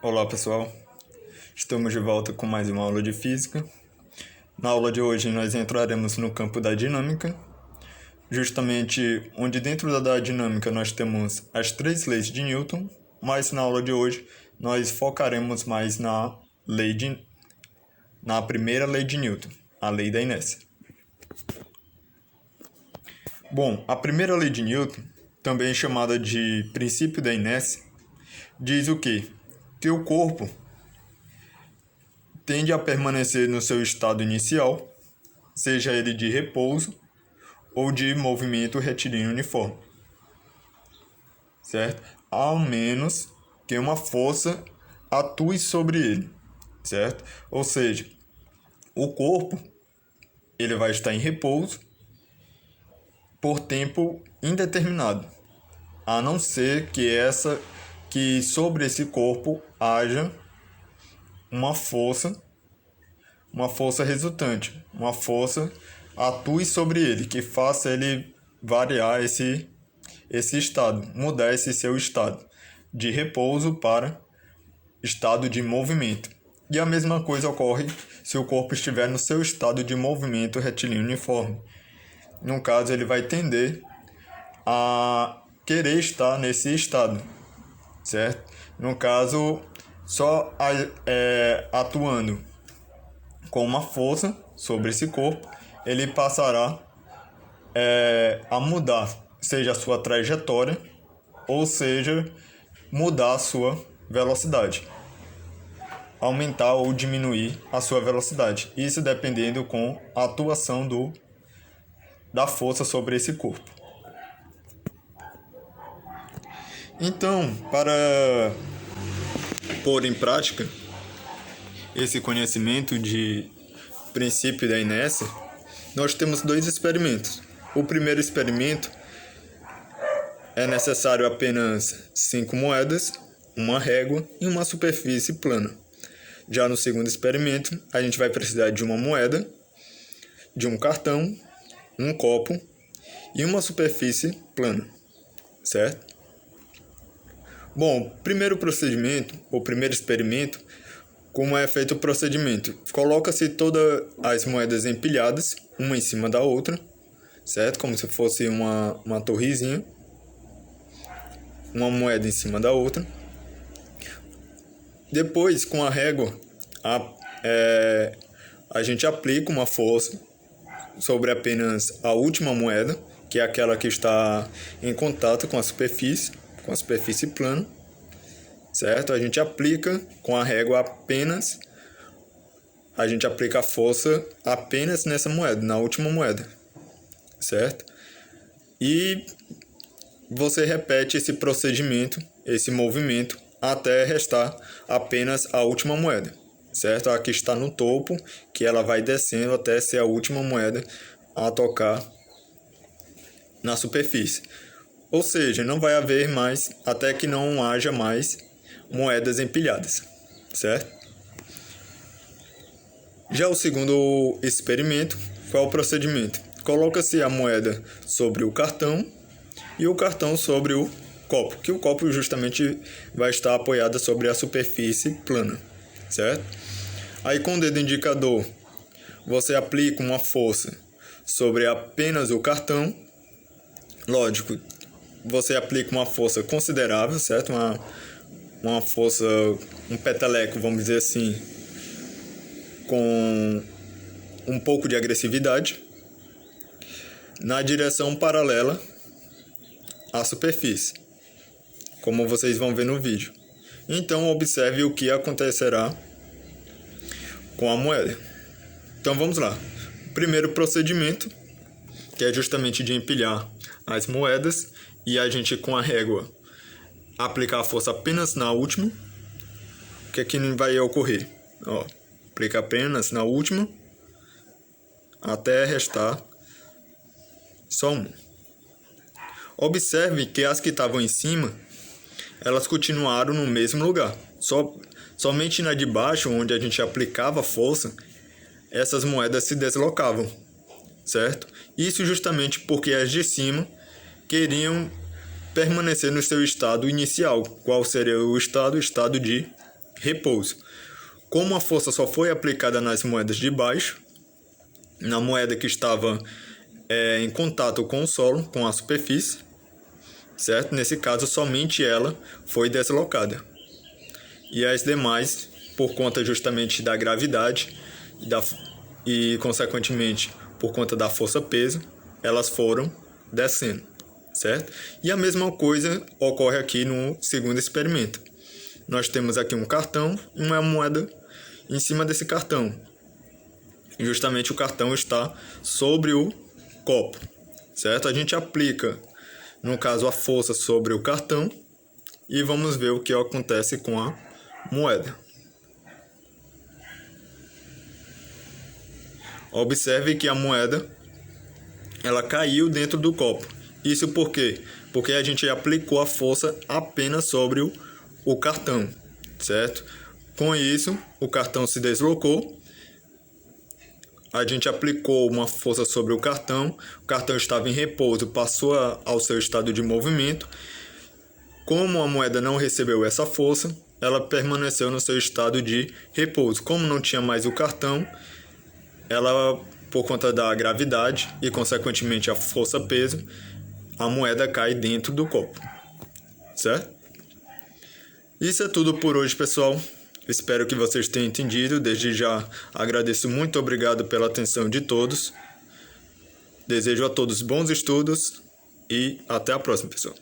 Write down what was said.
Olá pessoal, estamos de volta com mais uma aula de física. Na aula de hoje nós entraremos no campo da dinâmica, justamente onde dentro da dinâmica nós temos as três leis de Newton, mas na aula de hoje nós focaremos mais na primeira lei de Newton, a lei da inércia. Bom, a primeira lei de Newton, também chamada de princípio da inércia, diz o quê? Que o corpo tende a permanecer no seu estado inicial, seja ele de repouso ou de movimento retilíneo uniforme, certo? Ao menos que uma força atue sobre ele, certo? Ou seja, o corpo ele vai estar em repouso por tempo indeterminado, a não ser que sobre esse corpo haja uma força resultante, uma força atue sobre ele, que faça ele variar esse estado, mudar esse seu estado de repouso para estado de movimento. E a mesma coisa ocorre se o corpo estiver no seu estado de movimento retilíneo uniforme. No caso, ele vai tender a querer estar nesse estado, certo? No caso, só atuando com uma força sobre esse corpo, ele passará a mudar, seja a sua trajetória, ou seja, mudar a sua velocidade, aumentar ou diminuir a sua velocidade. Isso dependendo com a atuação da força sobre esse corpo. Então, para pôr em prática esse conhecimento de princípio da inércia, nós temos dois experimentos. O primeiro experimento é necessário apenas 5 moedas, uma régua e uma superfície plana. Já no segundo experimento, a gente vai precisar de uma moeda, de um cartão, um copo e uma superfície plana, certo? Bom, primeiro procedimento, ou primeiro experimento, como é feito o procedimento? Coloca-se todas as moedas empilhadas, uma em cima da outra, certo? Como se fosse uma torrezinha, uma moeda em cima da outra. Depois, com a régua, a gente aplica uma força sobre apenas a última moeda, que é aquela que está em contato com a superfície plana, certo? A gente aplica com a régua a gente aplica a força apenas nessa moeda, na última moeda, certo? E você repete esse procedimento, esse movimento, até restar apenas a última moeda, certo? A que está no topo, que ela vai descendo até ser a última moeda a tocar na superfície. Ou seja, não vai haver mais, até que não haja mais moedas empilhadas, certo? Já o segundo experimento, qual é o procedimento? Coloca-se a moeda sobre o cartão e o cartão sobre o copo, que o copo justamente vai estar apoiado sobre a superfície plana, certo? Aí com o dedo indicador, você aplica uma força sobre apenas o cartão. Lógico, você aplica uma força considerável, certo? Uma força, um peteleco, vamos dizer assim, com um pouco de agressividade, na direção paralela à superfície, como vocês vão ver no vídeo. Então, observe o que acontecerá com a moeda. Então, vamos lá. O primeiro procedimento, que é justamente de empilhar as moedas, e a gente com a régua aplicar a força apenas na última. O que é que vai ocorrer? Ó, aplica apenas na última até restar só uma. Observe que as que estavam em cima, elas continuaram no mesmo lugar. Somente na de baixo, onde a gente aplicava a força, essas moedas se deslocavam, certo? Isso justamente porque as de cima queriam permanecer no seu estado inicial. Qual seria o estado? O estado de repouso. Como a força só foi aplicada nas moedas de baixo, na moeda que estava em contato com o solo, com a superfície, certo? Nesse caso, somente ela foi deslocada. E as demais, por conta justamente da gravidade e consequentemente, por conta da força-peso, elas foram descendo, certo? E a mesma coisa ocorre aqui no segundo experimento. Nós temos aqui um cartão e uma moeda em cima desse cartão. E justamente o cartão está sobre o copo, certo? A gente aplica, no caso, a força sobre o cartão e vamos ver o que acontece com a moeda. Observe que a moeda ela caiu dentro do copo. Isso por quê? Porque a gente aplicou a força apenas sobre o cartão, certo? Com isso, o cartão se deslocou. A gente aplicou uma força sobre o cartão estava em repouso, passou ao seu estado de movimento. Como a moeda não recebeu essa força, ela permaneceu no seu estado de repouso. Como não tinha mais o cartão, ela, por conta da gravidade e, consequentemente, a força-peso, a moeda cai dentro do copo, certo? Isso é tudo por hoje, pessoal. Espero que vocês tenham entendido. Desde já agradeço, muito obrigado pela atenção de todos. Desejo a todos bons estudos e até a próxima, pessoal.